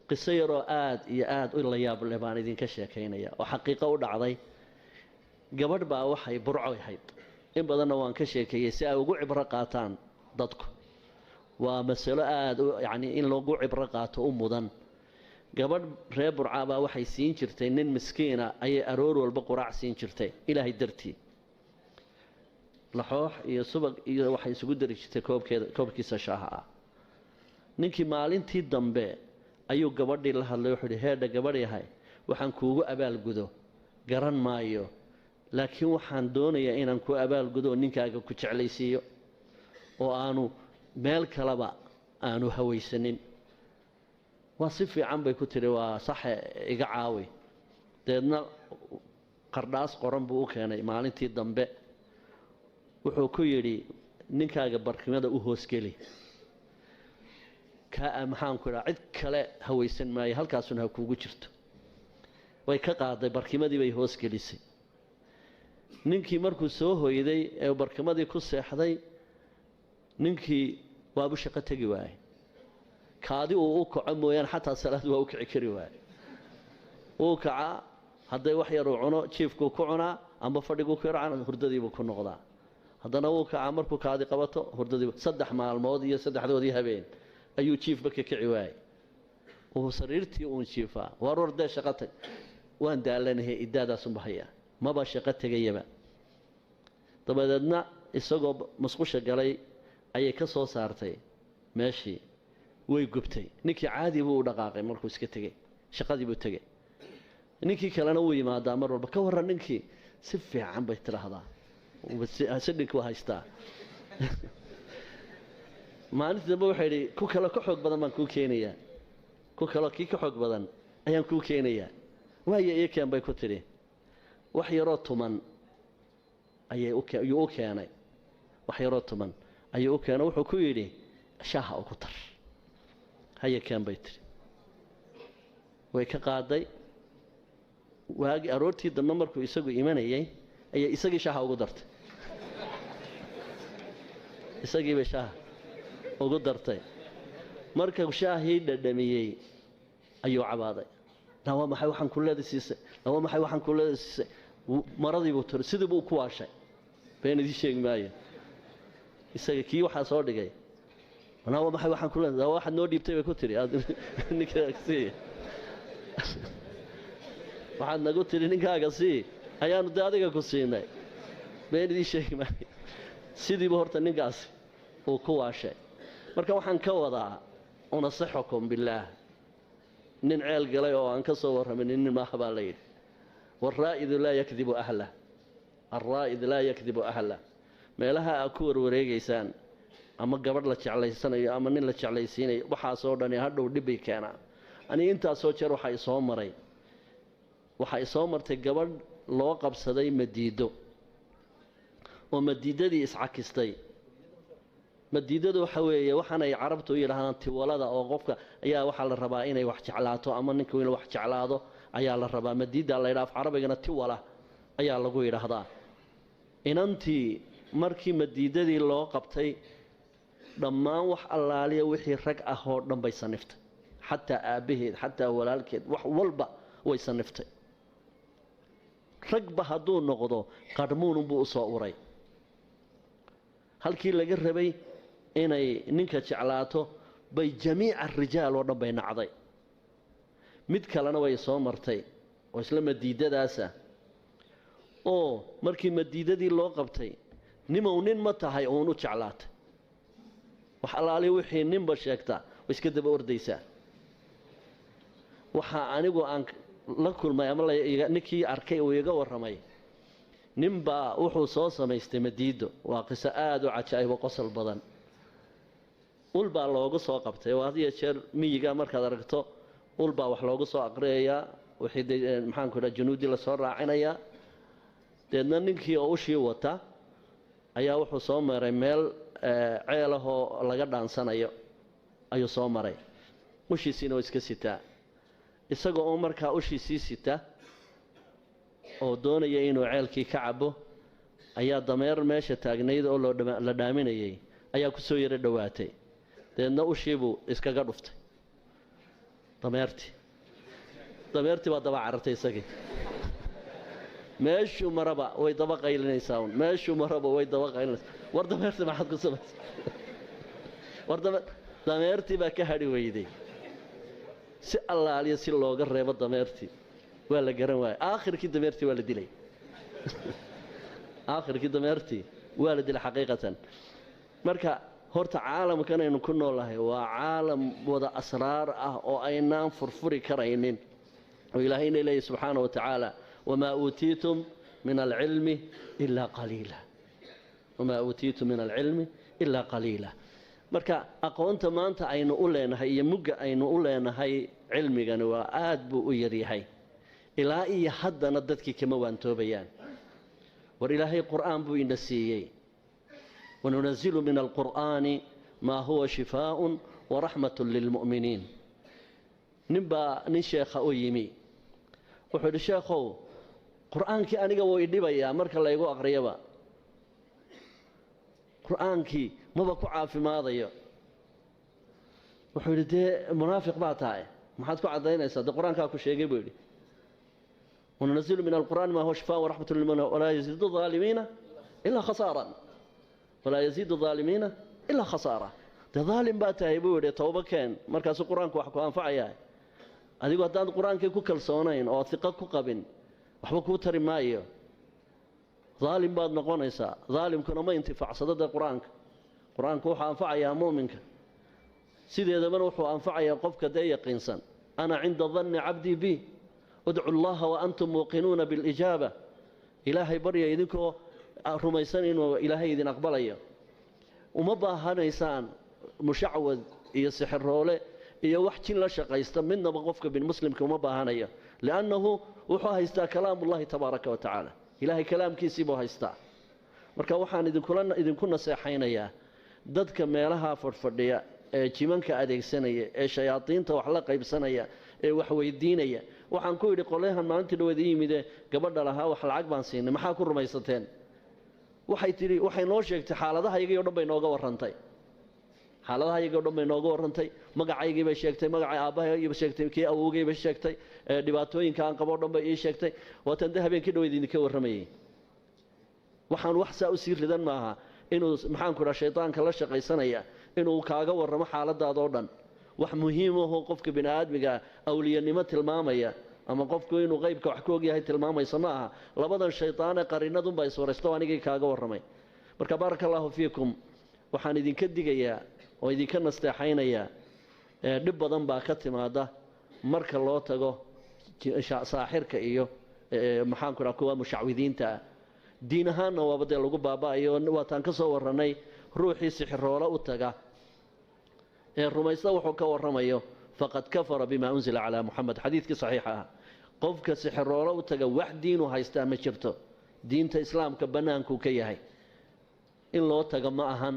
قصيرو آد إلا ياب لبان إذن كشيكينيا وحقيقة ودعضي قبل بقى وحي برعوي حيد إن بدنا وان كشيكي ساء وقوع برقاتان ضدك ومسألة يعني إن لو قوع برقات أمودن قبل ريب برعابا وحي سين جرتين نين مسكينة أي أرور والبقراع سين جرتين إلهي درتي لحوح يسبق وحي سجود درجتي كوب كيس شاها نينكي مالين تي دمبه أيو قبل دي لها اللي يحولي هذا قبل يهاي وحن كوجو أبال جدو قرن مايو لكن وحن دوني إن كو أبال جدو نينكا كوتشعلي سيو وأنو مال كلبا أنو هوي سنين وصفي عم بيكتري وصح إجعاوي دهنا قرداس قرن بوك يعني مالين تي دمبه وحكيري نينكا بركمة وهوسكلي maxaan ku raacid kale hawaysan maayo halkaasuna ha kuugu jirto way ka qaaday barkimadii bay hoos gelisay ninkii markuu soo hooyday ee barkimadii ku seexday ninkii waabu shaqo tagi waayay kaadi uu u kaco mooyaan xataa salaad waa u kici kari waayay uu kaca hadday wax yar uu cuno jiifku ku cunaa amba fadhigu ku yaraan hurdadiibu ku noqdaa haddana uu kaca markuu kaadi qabato hurdadiibu 3 maalmood iyo 3doodii habeen ayuu jiif baka kici waayay oo sariirtii uu jiifaa war day shaqatay waan daalanahay idaadaas u bahaya maba shaqo tagayaba dabadeedna isagoo masqusha galay ayay ka soo saartay meeshii way gubtay ninkii caadi buu u dhaqaaqay markuu iska tagay shaqadii buu tagay ninkii kalena uu yimaadaa mar walba ka waran ninkii si fiican bay tiraahdaa sidinku haystaa maalinta dambe waxay yidhi ku kale ka xoog badan baan kuu keenayaa ku kale kii ka xoog badan ayaan kuu keenayaa waayo eekeen bay ku tidhi wax yaroo tuman ayuu u keenay wax yaroo tuman ayuu u keenay wuxuu ku yidhi shaaha ugu dar haya keen bay tidhi way ka qaaday waagi aroortii dambe markuu isagu imanayay ayay isagii shaaha ugu dartay isagiiba shaaha ugu dartay marka shaahii dhadhamiyay ayuu cabaaday lawa maxay waxaan ku leedisiisay lawa maxay waxaan ku leedisiisay maradii buu tir sidii buu ku waashay beenidii sheeg maayo isaga kii waxa soo dhigay lawa maxay waxaan ku leedahay waxa noo dhiibtay bay ku tiri ninkaasi waxaad nagu tiri ninkaaga si ayaanu daadiga ku siinay beenidii sheeg maayo sidii buu horta ninkaasi uu ku waashay marka waxaan ka wadaa unasaxukum billaah nin ceel galay oo aan ka soo warramin nin ma habaa la yidhi waraa'idu laa yakdibu ahla arraa'id laa yakdibu ahla meelaha aad ku warwareegaysaan ama gabadh la jeclaysanayo ama nin la jeclaysiinayo waxaasoo dhani hadhow dhibbay keenaa ani intaasoo jeer waxay soo martay gabadh loo qabsaday madiido oo madiidadii iscakistay madiidadu waxa weeye waxaan ay carabtu yiraahdaan tiwalada oo qofka ayaa waxa la rabaa inay wax jeclaato ama ninka inuu wax jeclaado ayaa la rabaa madiida la yiraahdo carabigana tiwala ayaa lagu yiraahdaa inantii markii madiidadii loo qabtay dhammaan wax allaaliya wixii rag ah oo dhan bay saniftay xataa aabaheed xataa walaalkeed wax walba way saniftay ragba hadduu noqdo qadmuun buu soo uray halkii laga rabay inay ninka jeclaato bay jamiica rijaal oo dhan bay nacday mid kalena way soo martay oo isla madiidadaasa oo markii madiidadii loo qabtay nimow nin ma tahay oo uu jeclaatay wax alaali wixii ninba sheegta way iska daba ordaysaa waxa anigu aan la kulmay ama ninkii arkay oo iga warramay ninba wuxuu soo samaystay madiido waa qiso aad u cajaa'ib oo qosol badan ulbaa loogu soo qabtay waa hadiya jeer miyiga markaad aragto ulbaa wax loogu soo aqriyayaa wixii maxaan ku dhahay junuudi la soo raacinayaa deedna ninkii oo ushii wata ayaa wuxuu soo maray meel ceel ah oo laga dhaansanayo ayuu soo maray ushiisiina oo iska sitaa isagoo oo markaa ushiisii sita oo doonaya inuu ceelkii ka cabo ayaa dameer meesha taagnayd oo la dhaaminayay ayaa ku soo yara dhawaatay deedna ushiibuu iskaga dhuftay dameertii baa daba carartay isagii meeshuu maraba way daba qaylinaysaa meeshuu maraba way daba qaylinaysaa war dameertii maxaad ku samaysay war dameertii baa ka hadhi weyday si allaaliya si looga reebo dameertii waa la garan waayay aakhirkii dameertii waa la dilay aakhirkii dameertii waa la dilay xaqiiqatan marka horta caalamkan aynu ku noolahay waa caalam wada asraar ah oo aynaan furfuri karaynin oo ilaahayna leeyahay subxaanahu wa tacaala wamaa uutiitum min alcilmi ilaa qaliila wamaa uutiitum min alcilmi ilaa qaliila marka aqoonta maanta aynu u leenahay iyo mugga aynu u leenahay cilmigani waa aad buu u yaryahay ilaa iyo haddana dadkii kama waantoobayaan war ilaahay qur'aan buu ina siiyey wanunazilu min alqur'aani maa huwa shifaaءun waraxmat lilmu'miniin ninbaa nin sheekha u yimi wuxuu yidhi sheekhow qur'aankii aniga wuu idhibayaa marka laygu aqriyaba qur'aankii maba ku caafimaadayo wuxuu yidhi dee munaafiq baa tahay maxaad ku caddaynaysaa dee qur-aankaa ku sheegay buu yidhi wanunazilu min alqur'aani maa huwa shifaaءun waraxmat lilmu'miniin walaa yaziidu aalimiina ilaa khasaaran walaa yaziidu aalimiina ilaa khasaara dee daalim baa tahay buu yidhi towba keen markaasuu qur-aanku wax ku anfacayaa adigu haddaad qur-aankii ku kalsoonayn oo hiqo ku qabin waxba kuu tari maayo daalim baad noqonaysaa daalimkuna ma intifaacsado dee qur-aanka wuxuu anfacayaa mu'minka sideedabana wuxuu anfacayaa qofka dee yaqiinsan ana cinda danni cabdii bi udcu allaha wa antum muuqinuuna bilijaaba ilaahay barya idinkoo rumaysan inuu ilaahay idin aqbalayo uma baahanaysaan mushacwad iyo sixiroole iyo wax jin la shaqaysta midnaba qofka bin muslimka uma baahanayo liannahu wuxuu haystaa kalaamullahi tabaaraka wa tacaala ilaahay kalaamkiisii buu haystaa marka waxaan idinku naseexaynayaa dadka meelaha fadhfadhiya ee jimanka adeegsanaya ee shayaadiinta wax la qaybsanaya ee wax weydiinaya waxaan ku yidhi qolyahan maalintii dhaweed ii yimide gabadha lahaa wax lacag baan siinay maxaa ku rumaysateen waxay tidhi waxay noo sheegtay xaaladahayagii o dhan bay nooga warrantay xaaladahayagii o dhan bay nooga warrantay magacaygii bay sheegtay magacay aabbahaygii bay sheegtay kii awowgii bay sheegtay dhibaatooyinka aan qabo o dhan bay ii sheegtay waatan dee habeenkii dhaweyd idinka warramayay waxaan wax saa u sii ridan maaha inuu maxaanku idhaha shaydaanka la shaqaysanaya inuu kaaga warramo xaaladaada oo dhan wax muhiim ahoo qofka bini aadmiga awliyanimo tilmaamaya ama qofku inuu qaybka wax ka ogyahay tilmaamaysa ma aha labadan shaydaane qarinadunbaa iswaraysto anigii kaaga warramay marka baaraka allaahu fiikum waxaan idinka digayaa oo idinka nasteexaynayaa dhib badan baa ka timaada marka loo tago saaxirka iyo maxaanku idhaha kuwa mushacwidiinta ah diin ahaanna waaba dee lagu baaba'ayo waataan ka soo warrannay ruuxii sixiroole u taga ee rumaysta wuxuu ka warramayo faqad kafara bima unzila calaa muxamed xadiidkii saxiixa ah qofka sixiroole u taga wax diinu haystaa ma jirto diinta islaamka bannaankuu ka yahay in loo taga ma ahan